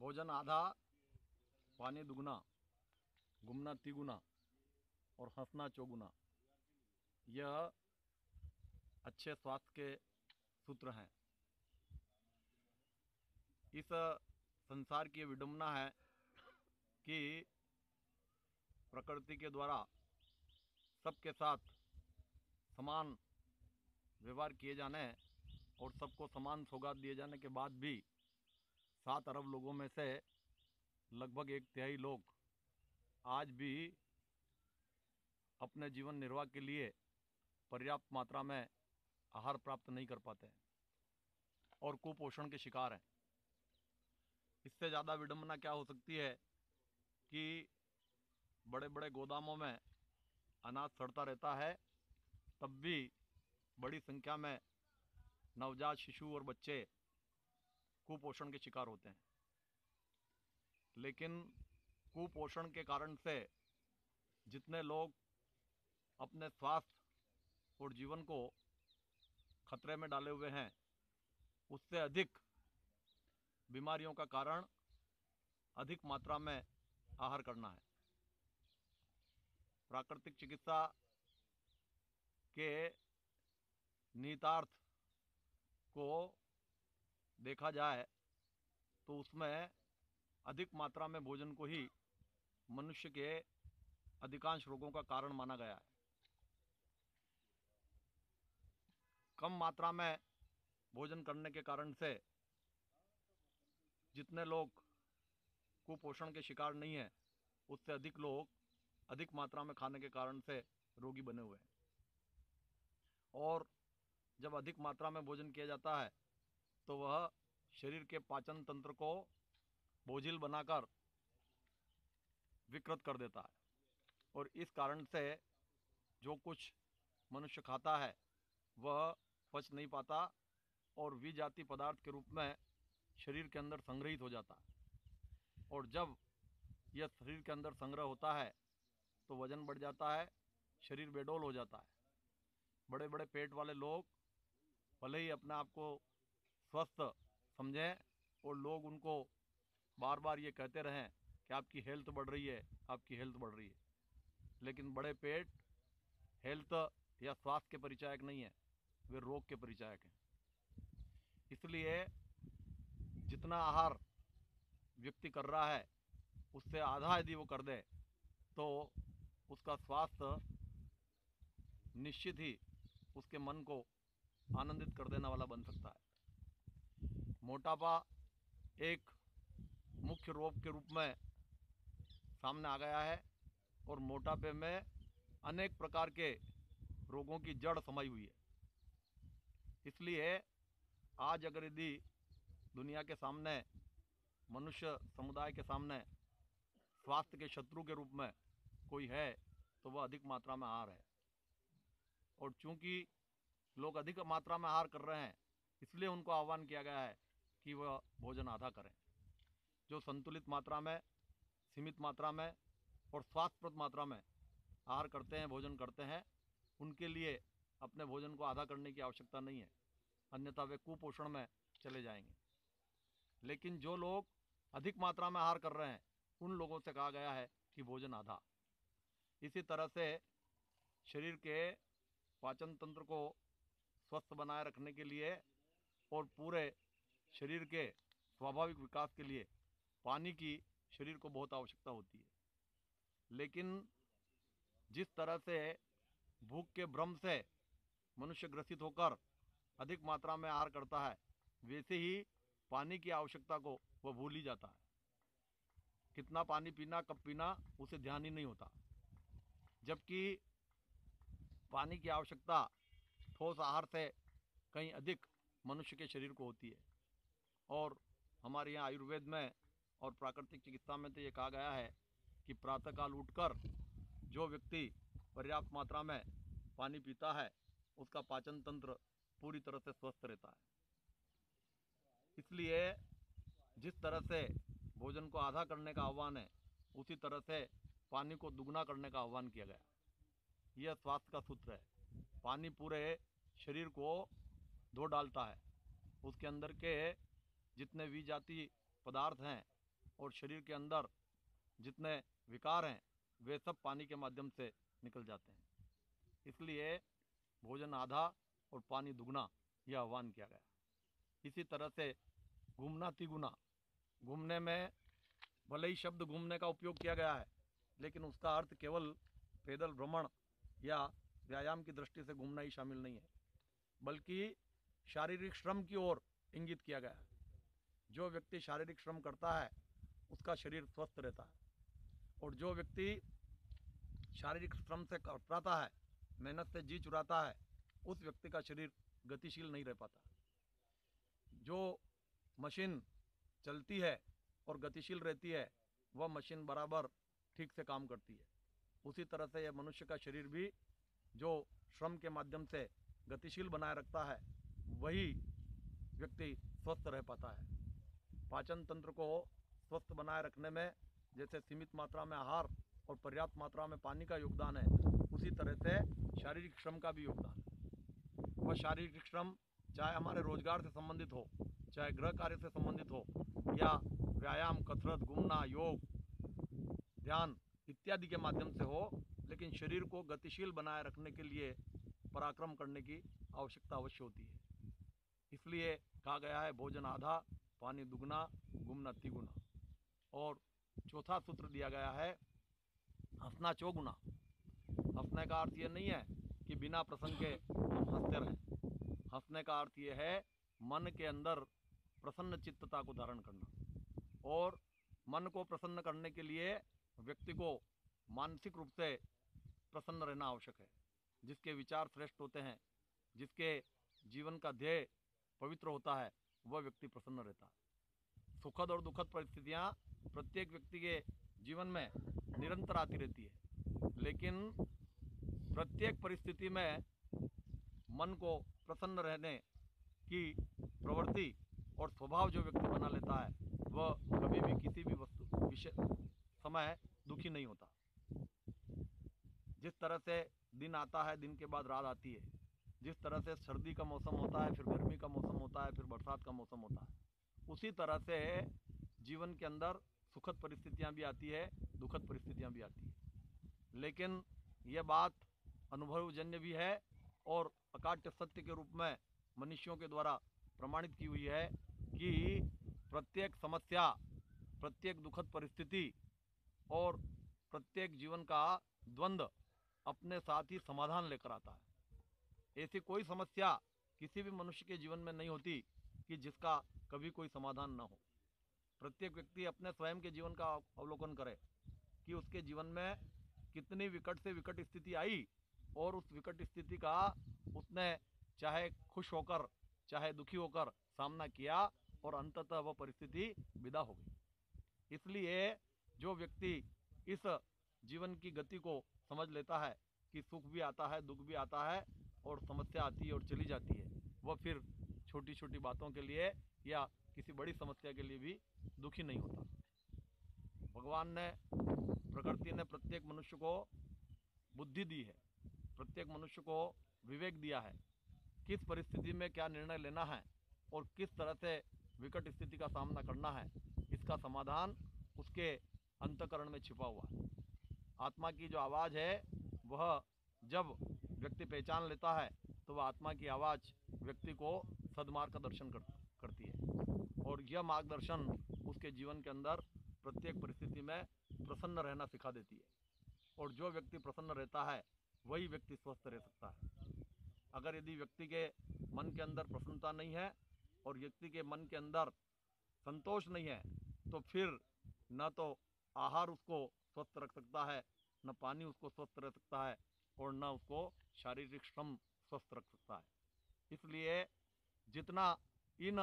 भोजन आधा, पानी दुगना, घूमना तिगुना और हंसना चौगुना, यह अच्छे स्वास्थ्य के सूत्र हैं। इस संसार की विडंबना है कि प्रकृति के द्वारा सबके साथ समान व्यवहार किए जाने और सबको समान सौगात दिए जाने के बाद भी 7 अरब लोगों में से लगभग 1/3 लोग आज भी अपने जीवन निर्वाह के लिए पर्याप्त मात्रा में आहार प्राप्त नहीं कर पाते हैं और कुपोषण के शिकार हैं। इससे ज़्यादा विडंबना क्या हो सकती है कि बड़े बड़े गोदामों में अनाज सड़ता रहता है, तब भी बड़ी संख्या में नवजात शिशु और बच्चे कुपोषण के शिकार होते हैं। लेकिन कुपोषण के कारण से जितने लोग अपने स्वास्थ्य और जीवन को खतरे में डाले हुए हैं, उससे अधिक बीमारियों का कारण अधिक मात्रा में आहार करना है। प्राकृतिक चिकित्सा के निहितार्थ को देखा जाए तो उसमें अधिक मात्रा में भोजन को ही मनुष्य के अधिकांश रोगों का कारण माना गया है। कम मात्रा में भोजन करने के कारण से जितने लोग कुपोषण के शिकार नहीं हैं, उससे अधिक लोग अधिक मात्रा में खाने के कारण से रोगी बने हुए हैं। और जब अधिक मात्रा में भोजन किया जाता है तो वह शरीर के पाचन तंत्र को बोझिल बनाकर विकृत कर देता है और इस कारण से जो कुछ मनुष्य खाता है वह पच नहीं पाता और विजातीय पदार्थ के रूप में शरीर के अंदर संग्रहित हो जाता है। और जब यह शरीर के अंदर संग्रह होता है तो वजन बढ़ जाता है, शरीर बेडौल हो जाता है। बड़े बड़े पेट वाले लोग भले ही अपने आप को स्वस्थ समझें और लोग उनको बार बार ये कहते रहें कि आपकी हेल्थ बढ़ रही है, आपकी हेल्थ बढ़ रही है, लेकिन बड़े पेट हेल्थ या स्वास्थ्य के परिचायक नहीं है, वे रोग के परिचायक हैं। इसलिए जितना आहार व्यक्ति कर रहा है उससे आधा यदि वो कर दे तो उसका स्वास्थ्य निश्चित ही उसके मन को आनंदित कर देने वाला बन सकता है। मोटापा एक मुख्य रोग के रूप में सामने आ गया है और मोटापे में अनेक प्रकार के रोगों की जड़ समाई हुई है। इसलिए आज अगर यदि दुनिया के सामने, मनुष्य समुदाय के सामने स्वास्थ्य के शत्रु के रूप में कोई है तो वह अधिक मात्रा में आहार है। और चूंकि लोग अधिक मात्रा में आहार कर रहे हैं इसलिए उनको आह्वान किया गया है कि वह भोजन आधा करें। जो संतुलित मात्रा में, सीमित मात्रा में और स्वास्थ्यप्रद मात्रा में आहार करते हैं, भोजन करते हैं, उनके लिए अपने भोजन को आधा करने की आवश्यकता नहीं है, अन्यथा वे कुपोषण में चले जाएंगे। लेकिन जो लोग अधिक मात्रा में आहार कर रहे हैं उन लोगों से कहा गया है कि भोजन आधा। इसी तरह से शरीर के पाचन तंत्र को स्वस्थ बनाए रखने के लिए और पूरे शरीर के स्वाभाविक विकास के लिए पानी की शरीर को बहुत आवश्यकता होती है। लेकिन जिस तरह से भूख के भ्रम से मनुष्य ग्रसित होकर अधिक मात्रा में आहार करता है, वैसे ही पानी की आवश्यकता को वह भूल ही जाता है। कितना पानी पीना, कब पीना, उसे ध्यान ही नहीं होता। जबकि पानी की आवश्यकता ठोस आहार से कहीं अधिक मनुष्य के शरीर को होती है। और हमारे यहाँ आयुर्वेद में और प्राकृतिक चिकित्सा में तो ये कहा गया है कि प्रातःकाल उठकर जो व्यक्ति पर्याप्त मात्रा में पानी पीता है उसका पाचन तंत्र पूरी तरह से स्वस्थ रहता है। इसलिए जिस तरह से भोजन को आधा करने का आह्वान है, उसी तरह से पानी को दुगना करने का आह्वान किया गया। यह स्वास्थ्य का सूत्र है। पानी पूरे शरीर को धो डालता है, उसके अंदर के जितने विजातीय पदार्थ हैं और शरीर के अंदर जितने विकार हैं वे सब पानी के माध्यम से निकल जाते हैं। इसलिए भोजन आधा और पानी दुगना यह आह्वान किया गया। इसी तरह से घूमना तिगुना, घूमने में भले ही शब्द घूमने का उपयोग किया गया है, लेकिन उसका अर्थ केवल पैदल भ्रमण या व्यायाम की दृष्टि से घूमना ही शामिल नहीं है, बल्कि शारीरिक श्रम की ओर इंगित किया गया है। जो व्यक्ति शारीरिक श्रम करता है उसका शरीर स्वस्थ रहता है, और जो व्यक्ति शारीरिक श्रम से कतराता है, मेहनत से जी चुराता है, उस व्यक्ति का शरीर गतिशील नहीं रह पाता। जो मशीन चलती है और गतिशील रहती है वह मशीन बराबर ठीक से काम करती है। उसी तरह से यह मनुष्य का शरीर भी जो श्रम के माध्यम से गतिशील बनाए रखता है वही व्यक्ति स्वस्थ रह पाता है। पाचन तंत्र को स्वस्थ बनाए रखने में जैसे सीमित मात्रा में आहार और पर्याप्त मात्रा में पानी का योगदान है, उसी तरह से शारीरिक श्रम का भी योगदान है। वह शारीरिक श्रम चाहे हमारे रोजगार से संबंधित हो, चाहे गृह कार्य से संबंधित हो, या व्यायाम, कसरत, घूमना, योग, ध्यान इत्यादि के माध्यम से हो, लेकिन शरीर को गतिशील बनाए रखने के लिए पराक्रम करने की आवश्यकता अवश्य होती है। इसलिए कहा गया है भोजन आधा, पानी दुगना, घूमना तिगुना। और चौथा सूत्र दिया गया है हंसना चौगुना। हंसने का अर्थ ये नहीं है कि बिना प्रसंग के हम हंसते रहें। हंसने का अर्थ ये है मन के अंदर प्रसन्न चित्तता को धारण करना, और मन को प्रसन्न करने के लिए व्यक्ति को मानसिक रूप से प्रसन्न रहना आवश्यक है। जिसके विचार श्रेष्ठ होते हैं, जिसके जीवन का ध्येय पवित्र होता है, वह व्यक्ति प्रसन्न रहता है। सुखद और दुखद परिस्थितियाँ प्रत्येक व्यक्ति के जीवन में निरंतर आती रहती है, लेकिन प्रत्येक परिस्थिति में मन को प्रसन्न रहने की प्रवृत्ति और स्वभाव जो व्यक्ति बना लेता है वह कभी भी किसी भी वस्तु विषय समय दुखी नहीं होता। जिस तरह से दिन आता है, दिन के बाद रात आती है, जिस तरह से सर्दी का मौसम होता है, फिर गर्मी का मौसम होता है, फिर बरसात का मौसम होता है, उसी तरह से जीवन के अंदर सुखद परिस्थितियां भी आती है, दुखद परिस्थितियां भी आती है। लेकिन यह बात अनुभवजन्य भी है और अकाट्य सत्य के रूप में मनुष्यों के द्वारा प्रमाणित की हुई है कि प्रत्येक समस्या, प्रत्येक दुखद परिस्थिति और प्रत्येक जीवन का द्वंद्व अपने साथ ही समाधान लेकर आता है। ऐसी कोई समस्या किसी भी मनुष्य के जीवन में नहीं होती कि जिसका कभी कोई समाधान न हो। प्रत्येक व्यक्ति अपने स्वयं के जीवन का अवलोकन करे कि उसके जीवन में कितनी विकट से विकट स्थिति आई और उस विकट स्थिति का उसने चाहे खुश होकर चाहे दुखी होकर सामना किया और अंततः वह परिस्थिति विदा हो गई। इसलिए जो व्यक्ति इस जीवन की गति को समझ लेता है कि सुख भी आता है, दुख भी आता है और समस्या आती है और चली जाती है, वह फिर छोटी छोटी बातों के लिए या किसी बड़ी समस्या के लिए भी दुखी नहीं होता। भगवान ने, प्रकृति ने प्रत्येक मनुष्य को बुद्धि दी है, प्रत्येक मनुष्य को विवेक दिया है, किस परिस्थिति में क्या निर्णय लेना है और किस तरह से विकट स्थिति का सामना करना है, इसका समाधान उसके अंतःकरण में छिपा हुआ है। आत्मा की जो आवाज़ है वह जब व्यक्ति पहचान लेता है तो वह आत्मा की आवाज़ व्यक्ति को सद्मार्ग का दर्शन करती है, और यह मार्गदर्शन उसके जीवन के अंदर प्रत्येक परिस्थिति में प्रसन्न रहना सिखा देती है। और जो व्यक्ति प्रसन्न रहता है वही व्यक्ति स्वस्थ रह सकता है। अगर यदि व्यक्ति के मन के अंदर प्रसन्नता नहीं है और व्यक्ति के मन के अंदर संतोष नहीं है, तो फिर न तो आहार उसको स्वस्थ रख सकता है, न पानी उसको स्वस्थ रख सकता है, और न उसको शारीरिक श्रम स्वस्थ रख सकता है। इसलिए जितना इन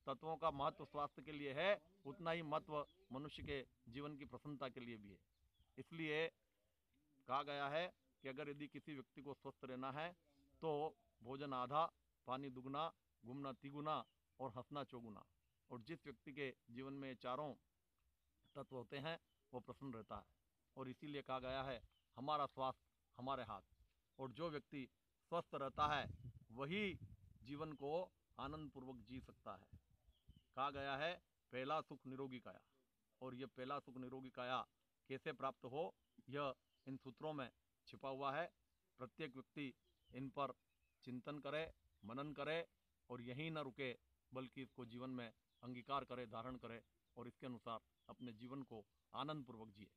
तत्वों का महत्व स्वास्थ्य के लिए है, उतना ही महत्व मनुष्य के जीवन की प्रसन्नता के लिए भी है। इसलिए कहा गया है कि अगर यदि किसी व्यक्ति को स्वस्थ रहना है तो भोजन आधा, पानी दुगना, घूमना तिगुना और हंसना चौगुना। और जिस व्यक्ति के जीवन में चारों तत्व होते हैं वो प्रसन्न रहता है, और इसीलिए कहा गया है हमारा स्वास्थ्य हमारे हाथ। और जो व्यक्ति स्वस्थ रहता है वही जीवन को आनंद पूर्वक जी सकता है। कहा गया है पहला सुख निरोगी काया, और ये पहला सुख निरोगी काया कैसे प्राप्त हो, यह इन सूत्रों में छिपा हुआ है। प्रत्येक व्यक्ति इन पर चिंतन करे, मनन करे और यहीं न रुके, बल्कि इसको जीवन में अंगीकार करे, धारण करे और इसके अनुसार अपने जीवन को आनंदपूर्वक जिए।